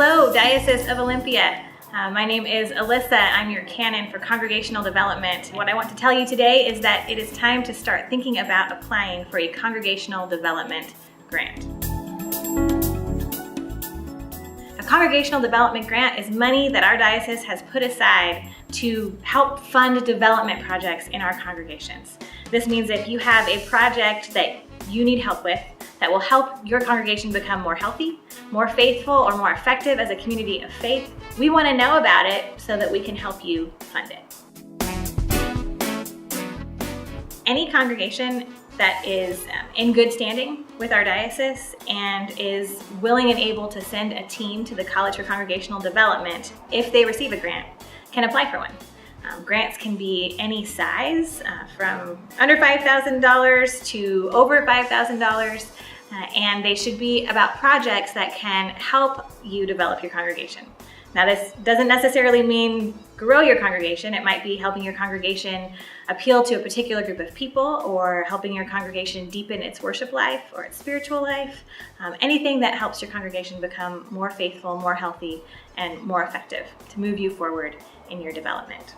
Hello, Diocese of Olympia. My name is Alissa. I'm your Canon for Congregational Development. What I want to tell you today is that it is time to start thinking about applying for a Congregational Development Grant. A Congregational Development Grant is money that our diocese has put aside to help fund development projects in our congregations. This means if you have a project that you need help with that will help your congregation become more healthy, more faithful, or more effective as a community of faith, we want to know about it so that we can help you fund it. Any congregation that is in good standing with our diocese and is willing and able to send a team to the College for Congregational Development, if they receive a grant, can apply for one. Grants can be any size, from under $5,000 to over $5,000, and they should be about projects that can help you develop your congregation. Now, this doesn't necessarily mean grow your congregation. It might be helping your congregation appeal to a particular group of people, or helping your congregation deepen its worship life or its spiritual life. Anything that helps your congregation become more faithful, more healthy, and more effective to move you forward in your development.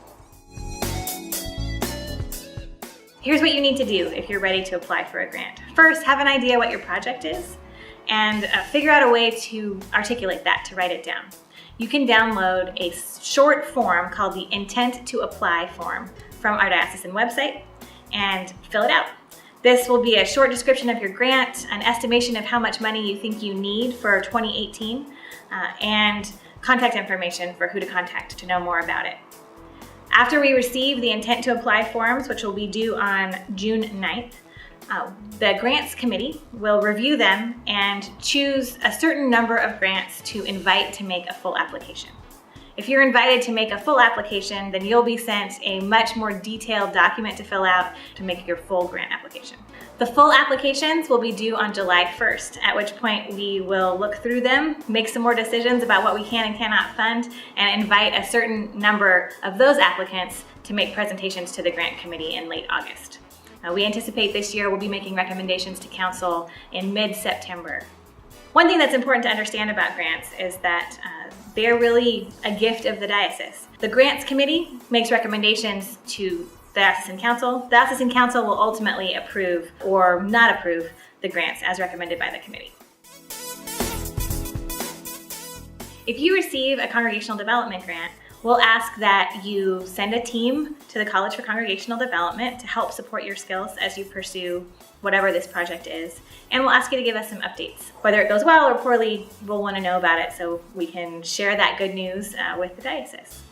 Here's what you need to do if you're ready to apply for a grant. First, have an idea what your project is and figure out a way to articulate that, to write it down. You can download a short form called the Intent to Apply form from our diocesan website and fill it out. This will be a short description of your grant, an estimation of how much money you think you need for 2018, and contact information for who to contact to know more about it. After we receive the Intent to Apply forms, which will be due on June 9th, the Grants Committee will review them and choose a certain number of grants to invite to make a full application. If you're invited to make a full application, then you'll be sent a much more detailed document to fill out to make your full grant application. The full applications will be due on July 1st, at which point we will look through them, make some more decisions about what we can and cannot fund, and invite a certain number of those applicants to make presentations to the Grant Committee in late August. We anticipate this year we'll be making recommendations to Council in mid-September. One thing that's important to understand about grants is that they're really a gift of the diocese. The Grants Committee makes recommendations to the Diocesan Council. The Diocesan Council will ultimately approve or not approve the grants as recommended by the committee. If you receive a Congregational Development Grant, we'll ask that you send a team to the College for Congregational Development to help support your skills as you pursue whatever this project is. And we'll ask you to give us some updates. Whether it goes well or poorly, we'll want to know about it so we can share that good news with the diocese.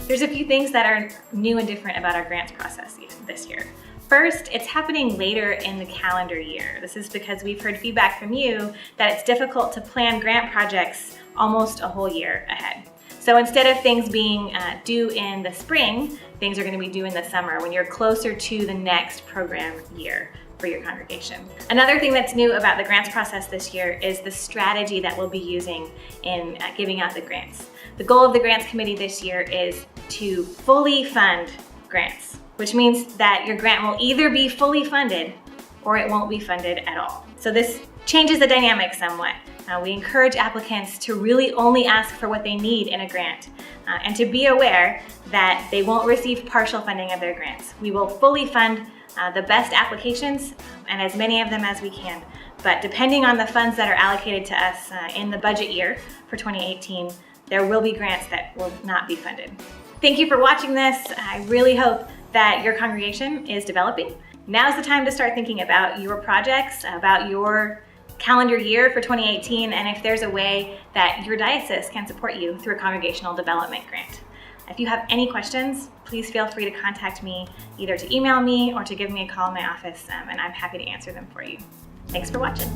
There's a few things that are new and different about our grants process this year. First, it's happening later in the calendar year. This is because we've heard feedback from you that it's difficult to plan grant projects almost a whole year ahead. So instead of things being due in the spring, things are going to be due in the summer when you're closer to the next program year for your congregation. Another thing that's new about the grants process this year is the strategy that we'll be using in giving out the grants. The goal of the Grants Committee this year is to fully fund grants, which means that your grant will either be fully funded or it won't be funded at all. So this changes the dynamic somewhat. We encourage applicants to really only ask for what they need in a grant and to be aware that they won't receive partial funding of their grants. We will fully fund the best applications and as many of them as we can. But depending on the funds that are allocated to us in the budget year for 2018, there will be grants that will not be funded. Thank you for watching this. I really hope that your congregation is developing. Now's the time to start thinking about your projects, about your calendar year for 2018, and if there's a way that your diocese can support you through a Congregational Development Grant. If you have any questions, please feel free to contact me, either to email me or to give me a call in my office, and I'm happy to answer them for you. Thanks for watching.